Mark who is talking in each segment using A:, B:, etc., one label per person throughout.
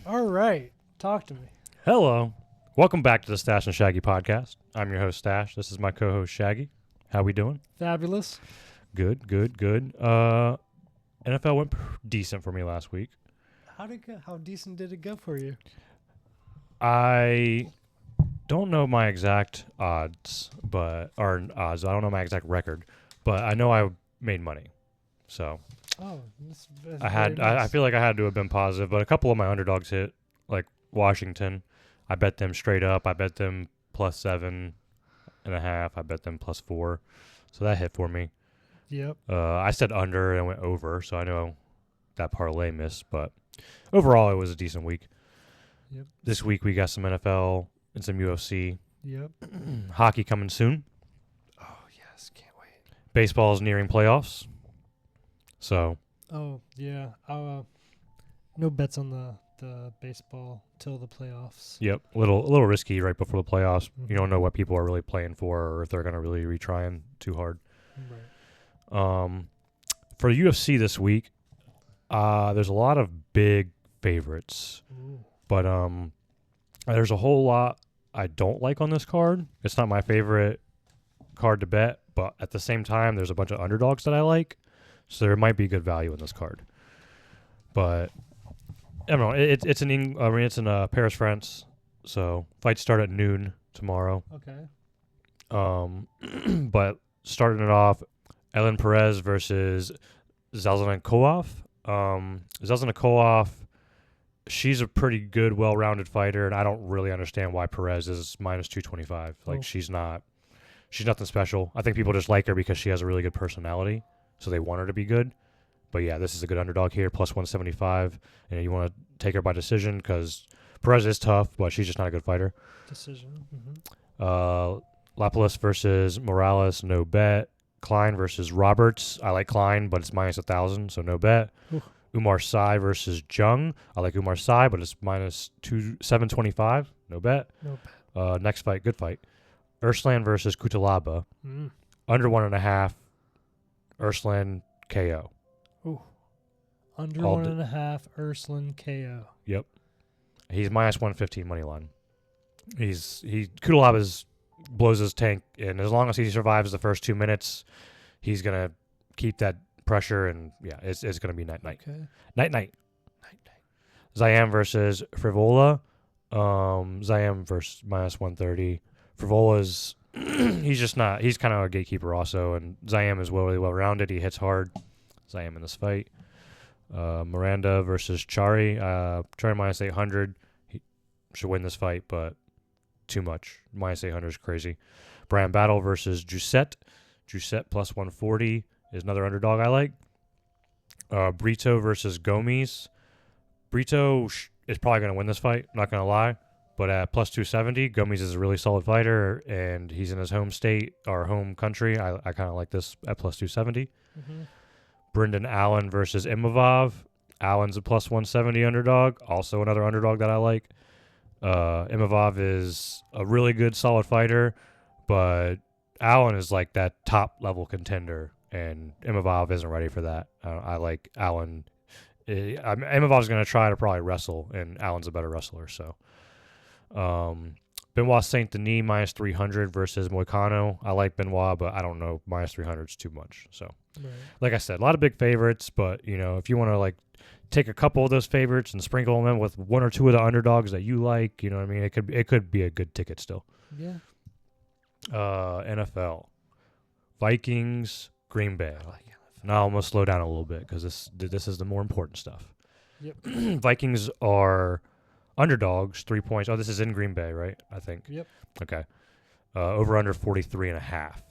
A: All right. Talk to me.
B: Hello. Welcome back to the Stash and Shaggy podcast. I'm your host, Stash. This is my co-host, Shaggy. How we doing?
A: Fabulous.
B: Good. NFL went decent for me last week.
A: How decent did it go for you?
B: I don't know my exact odds, I don't know my exact record, but I know I made money. So
A: That's
B: I
A: nice.
B: feel like I had to have been positive, but a couple of my underdogs hit, like Washington. I bet them straight up. I bet them plus 7.5. I bet them plus 4. So that hit for me.
A: Yep.
B: I said under and went over, so I know that parlay missed, but overall it was a decent week.
A: Yep.
B: This week we got some NFL and some UFC.
A: Yep.
B: Hockey coming soon.
A: Oh yes, can't wait.
B: Baseball is nearing playoffs. So.
A: Oh yeah. No bets on the baseball till the playoffs.
B: Yep, a little risky right before the playoffs.
A: Mm-hmm.
B: You don't know what people are really playing for, or if they're gonna really retrying too hard.
A: Right.
B: For UFC this week, there's a lot of big favorites,
A: Ooh.
B: but there's a whole lot I don't like on this card. It's not my favorite card to bet, but at the same time, there's a bunch of underdogs that I like, so there might be good value in this card. But I don't know. It's in Paris, France. So fights start at noon tomorrow.
A: Okay.
B: But starting it off, Ellen Perez versus Zelznikov. Zelznikov, she's a pretty good, well-rounded fighter, and I don't really understand why Perez is minus 225. Like she's nothing special. I think people just like her because she has a really good personality, so they want her to be good. But yeah, this is a good underdog here, plus 175. And you want to take her by decision because Perez is tough, but she's just not a good fighter.
A: Decision. Mm-hmm.
B: Lapalus versus Morales, no bet. Klein versus Roberts. I like Klein, but it's minus 1,000, so no bet.
A: Ooh.
B: Umar Sy versus Jung. I like Umar Sy, but it's minus 725, no bet.
A: No bet.
B: Next fight, good fight. Urslan versus Kutalaba.
A: Mm.
B: Under 1.5. Urslan KO.
A: Ooh. Under 1.5. Urslan KO.
B: Yep. He's minus 115 money line. Kutalaba blows his tank, and as long as he survives the first 2 minutes, he's gonna keep that pressure, and yeah, it's gonna be night.
A: Okay.
B: Night. Zayam versus Frivola. Zayam versus minus 130. Frivola's he's kind of a gatekeeper also, and Zayam is really well rounded. He hits hard. Zayam in this fight. Miranda versus Chari. Chari minus 800. He should win this fight, but too much. Minus 800 is crazy. Brian Battle versus Giussette. Giussette plus 140 is another underdog I like. Brito versus Gomes. Brito is probably going to win this fight, not going to lie. But at plus 270, Gomes is a really solid fighter, and he's in his home state, or home country. I kind of like this at plus 270.
A: Mm-hmm.
B: Brendan Allen versus Imavov. Allen's a plus 170 underdog. Also another underdog that I like. Imavov is a really good, solid fighter, but Allen is like that top-level contender, and Imavov isn't ready for that. I like Allen. Imavov's going to try to probably wrestle, and Allen's a better wrestler. So, Benoit Saint Denis minus 300 versus Moicano. I like Benoit, but I don't know. Minus 300 is too much. So, Like I said, a lot of big favorites, but if you want to like take a couple of those favorites and sprinkle them in with one or two of the underdogs that you like, what I mean? It could be a good ticket still.
A: Yeah.
B: NFL. Vikings, Green Bay.
A: I like NFL.
B: Now I'm going to slow down a little bit because this is the more important stuff.
A: Yep.
B: Vikings are underdogs, 3 points. Oh, this is in Green Bay, right? I think.
A: Yep.
B: Okay. Over under 43.5.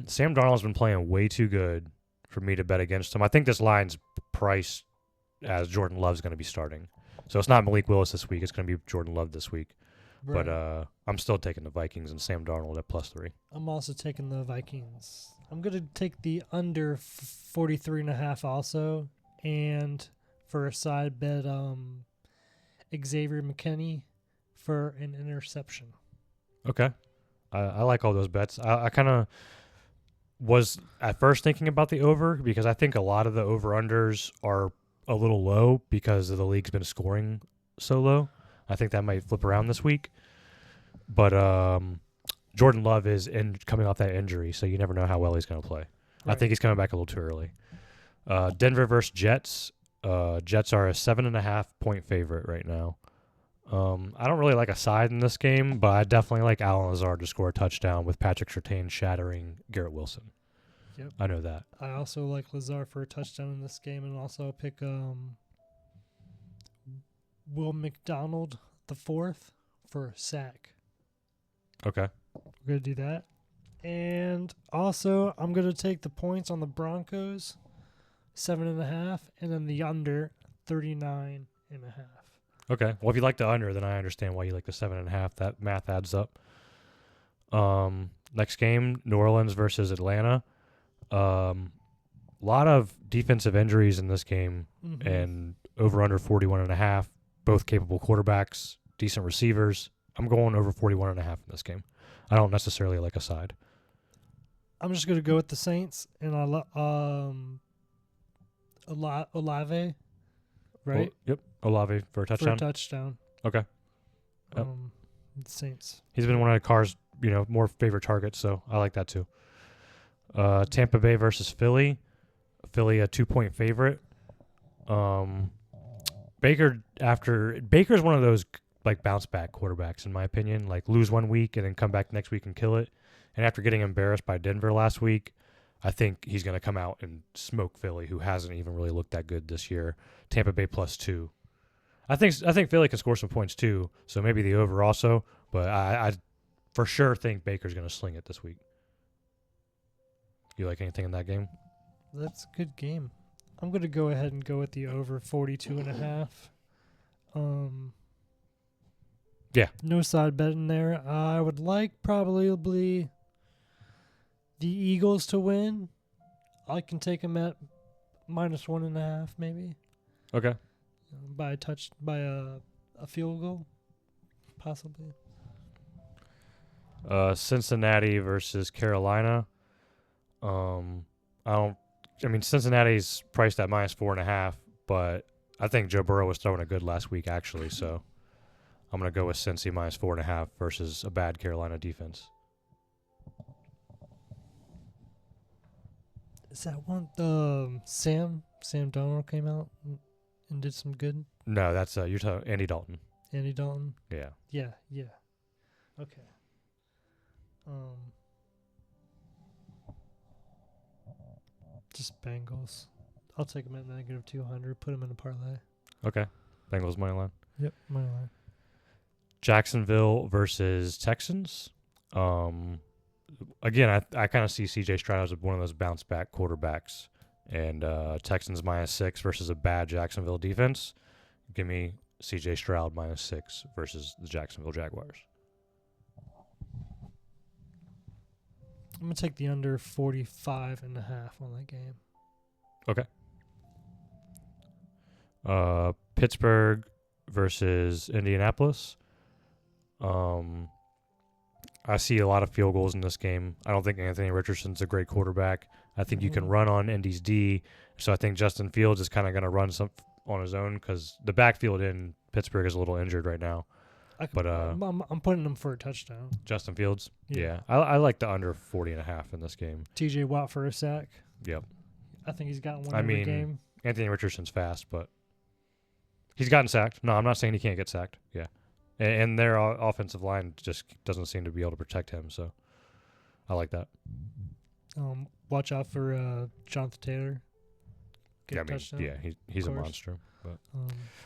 B: Sam Darnold's been playing way too good for me to bet against him. I think this line's priced as Jordan Love's going to be starting. So it's not Malik Willis this week. It's going to be Jordan Love this week.
A: Right.
B: But I'm still taking the Vikings and Sam Darnold at plus 3.
A: I'm also taking the Vikings. I'm going to take the under 43.5 also. And for a side bet, Xavier McKinney for an interception.
B: Okay. I like all those bets. I kind of was at first thinking about the over because I think a lot of the over-unders are a little low because the league's been scoring so low. I think that might flip around this week. But Jordan Love is coming off that injury, so you never know how well he's going to play.
A: Right.
B: I think he's coming back a little too early. Denver versus Jets. Jets are a 7.5-point favorite right now. I don't really like a side in this game, but I definitely like Allen Lazard to score a touchdown with Patrick Surtain shattering Garrett Wilson.
A: Yep.
B: I know that.
A: I also like Lazard for a touchdown in this game, and also pick Will McDonald the fourth for a sack.
B: Okay.
A: We're going to do that. And also, I'm going to take the points on the Broncos, 7.5, and then the under, 39.5.
B: Okay. Well, if you like the under, then I understand why you like the 7.5. That math adds up. Next game, New Orleans versus Atlanta. Lot of defensive injuries in this game, and over under 41.5. Both capable quarterbacks, decent receivers. I'm going over 41.5 in this game. I don't necessarily like a side.
A: I'm just going to go with the Saints and Olave, right?
B: Yep. Olave for a touchdown.
A: For a touchdown.
B: Okay. Yep.
A: Saints.
B: He's been one of Carr's, more favorite targets, so I like that too. Tampa Bay versus Philly. Philly a 2-point favorite. Baker's one of those like bounce back quarterbacks in my opinion. Like lose one week and then come back next week and kill it. And after getting embarrassed by Denver last week, I think he's going to come out and smoke Philly, who hasn't even really looked that good this year. Tampa Bay +2. I think Philly can score some points too, so maybe the over also. But I for sure think Baker's going to sling it this week. You like anything in that game?
A: That's a good game. I'm going to go ahead and go with the over 42.5.
B: Yeah.
A: No side bet in there. I would like probably the Eagles to win. I can take them at -1.5 maybe.
B: Okay.
A: By a field goal, possibly.
B: Cincinnati versus Carolina. Cincinnati's priced at -4.5, but I think Joe Burrow was throwing a good last week actually, so I'm gonna go with Cincy -4.5 versus a bad Carolina defense.
A: Is that one Sam Donald came out and did some good?
B: No, that's you're talking Andy Dalton.
A: Andy Dalton?
B: Yeah.
A: Yeah. Okay. Just Bengals. I'll take them at -200. Put them in a parlay.
B: Okay. Bengals money line.
A: Yep, money line.
B: Jacksonville versus Texans. Again, I kind of see C.J. Stroud as one of those bounce back quarterbacks, and Texans -6 versus a bad Jacksonville defense. Give me C.J. Stroud -6 versus the Jacksonville Jaguars.
A: I'm going to take the under 45.5 on that game.
B: Okay. Pittsburgh versus Indianapolis. I see a lot of field goals in this game. I don't think Anthony Richardson's a great quarterback. I think you can run on Indy's D, so I think Justin Fields is kind of going to run some on his own because the backfield in Pittsburgh is a little injured right now.
A: I'm putting him for a touchdown.
B: Justin Fields?
A: Yeah.
B: I like the under 40.5 in this game.
A: TJ Watt for a sack.
B: Yep.
A: I think he's got one every game.
B: Anthony Richardson's fast, but he's gotten sacked. No, I'm not saying he can't get sacked. Yeah. And their offensive line just doesn't seem to be able to protect him, so I like that.
A: Watch out for Jonathan Taylor.
B: He's a monster.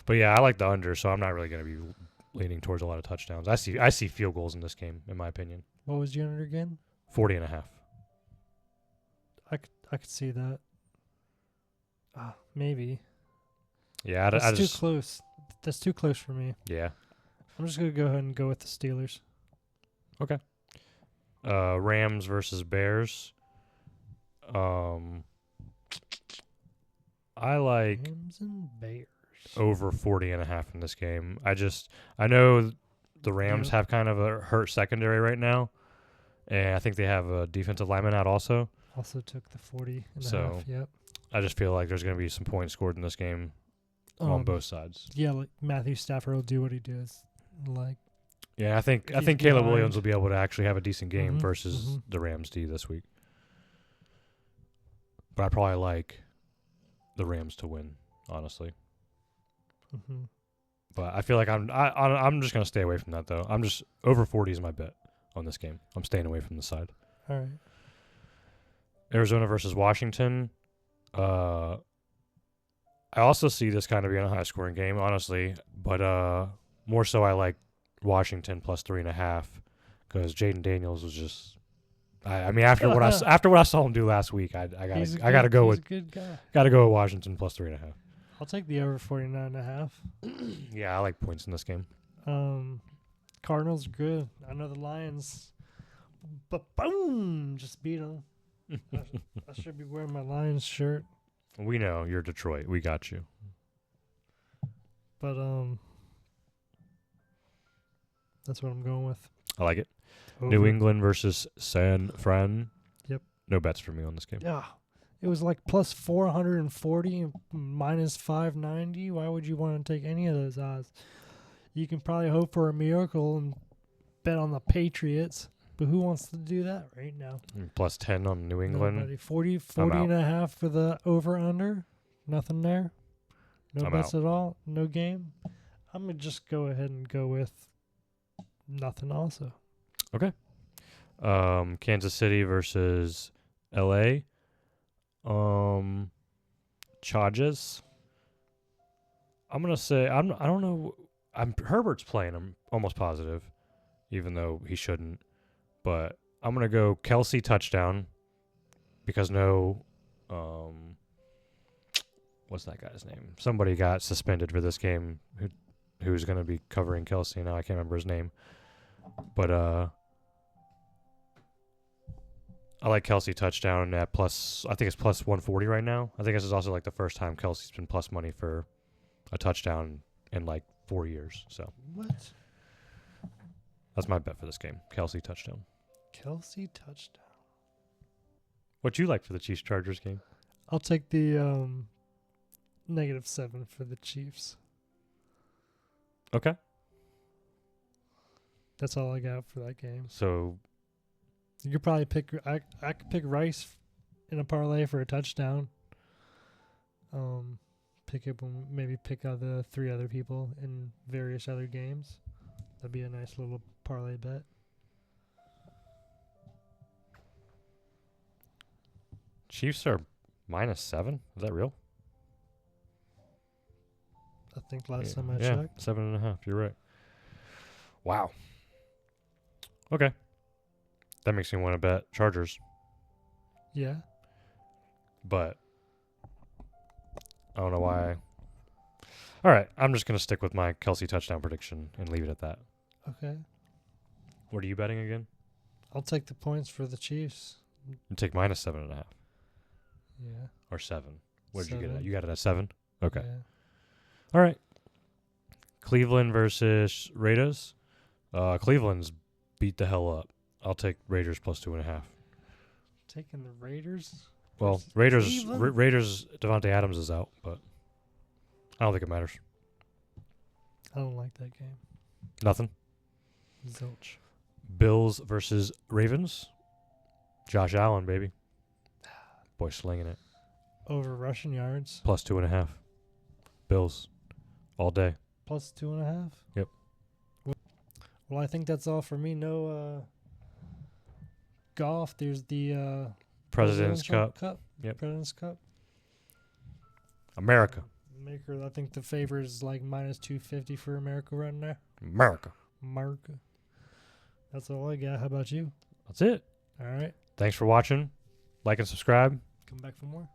B: But yeah, I like the under, so I'm not really going to be leaning towards a lot of touchdowns. I see field goals in this game, in my opinion.
A: What was your under again?
B: 40.5.
A: I could see that. Maybe.
B: Yeah,
A: That's too close. That's too close for me.
B: Yeah.
A: I'm just going to go ahead and go with the Steelers.
B: Okay. Rams versus Bears. I like
A: Rams and Bears.
B: over 40.5 in this game. I know the Rams have kind of a hurt secondary right now, and I think they have a defensive lineman out also.
A: Also took the 40.5.
B: So,
A: yep.
B: I just feel like there's going to be some points scored in this game. on both sides.
A: Yeah, like Matthew Stafford will do what he does. Like,
B: Yeah, I think
A: he's
B: Caleb
A: behind.
B: Williams will be able to actually have a decent game
A: Mhm,
B: versus the Rams D this week. But I probably like the Rams to win, honestly.
A: Mm-hmm.
B: But I feel like I'm just gonna stay away from that though. I'm just over 40 is my bet on this game. I'm staying away from the side.
A: All right.
B: Arizona versus Washington. I also see this kind of being a high scoring game, honestly. But more so, I like Washington plus 3.5 because Jaden Daniels was just. I mean, after what I saw him do last week, I gotta go with Washington plus 3.5.
A: I'll take the over 49.5.
B: Yeah, I like points in this game.
A: Cardinals are good. I know the Lions, but boom, just beat them. I should be wearing my Lions shirt.
B: We know you're Detroit. We got you.
A: But that's what I'm going with.
B: I like it.
A: Over.
B: New England versus San Fran.
A: Yep.
B: No bets for me on this game.
A: Yeah. It was like plus 440 and minus 590. Why would you want to take any of those odds? You can probably hope for a miracle and bet on the Patriots. But who wants to do that right now?
B: Plus 10 on New England.
A: Nobody. 40 and a half for the over-under. Nothing there. No bets at all. No game. I'm going to just go ahead and go with nothing also.
B: Okay. Kansas City versus L.A. Chargers. I'm going to say, I don't know. Herbert's playing. I'm almost positive, even though he shouldn't. But I'm going to go Kelsey touchdown because what's that guy's name? Somebody got suspended for this game who's going to be covering Kelsey now. I can't remember his name. But I like Kelsey touchdown at plus, I think it's plus 140 right now. I think this is also like the first time Kelsey's been plus money for a touchdown in like 4 years. So
A: what?
B: That's my bet for this game. Kelsey touchdown.
A: Kelsey touchdown.
B: What you like for the Chiefs Chargers game?
A: I'll take the -7 for the Chiefs.
B: Okay.
A: That's all I got for that game.
B: So
A: you could probably pick. I could pick Rice in a parlay for a touchdown. Pick out the 3 other people in various other games. That'd be a nice little parlay bet.
B: Chiefs are -7. Is that real?
A: I think last time I checked.
B: 7.5. You're right. Wow. Okay. That makes me want to bet Chargers.
A: Yeah.
B: But I don't know why. All right. I'm just going to stick with my Kelsey touchdown prediction and leave it at that.
A: Okay.
B: What are you betting again?
A: I'll take the points for the Chiefs.
B: You take -7.5.
A: Yeah.
B: Or 7. What did you get it
A: 7.
B: at? You got it at 7? Okay.
A: Yeah.
B: All right. Cleveland versus Raiders. Cleveland's beat the hell up. I'll take Raiders plus 2.5.
A: Taking the Raiders?
B: Well, Raiders, Devontae Adams is out, but I don't think it matters.
A: I don't like that game.
B: Nothing.
A: Zilch.
B: Bills versus Ravens. Josh Allen, baby. Boy, slinging it.
A: Over rushing yards.
B: Plus 2.5. Bills. All day.
A: Plus 2.5?
B: Yep.
A: Well, I think that's all for me. No golf. There's the
B: President's Cup. Yep.
A: President's Cup.
B: America.
A: I think the favor is like -250 for America right now.
B: America.
A: That's all I got. How about you?
B: That's it.
A: All right.
B: Thanks for watching. Like and subscribe.
A: Come back for more.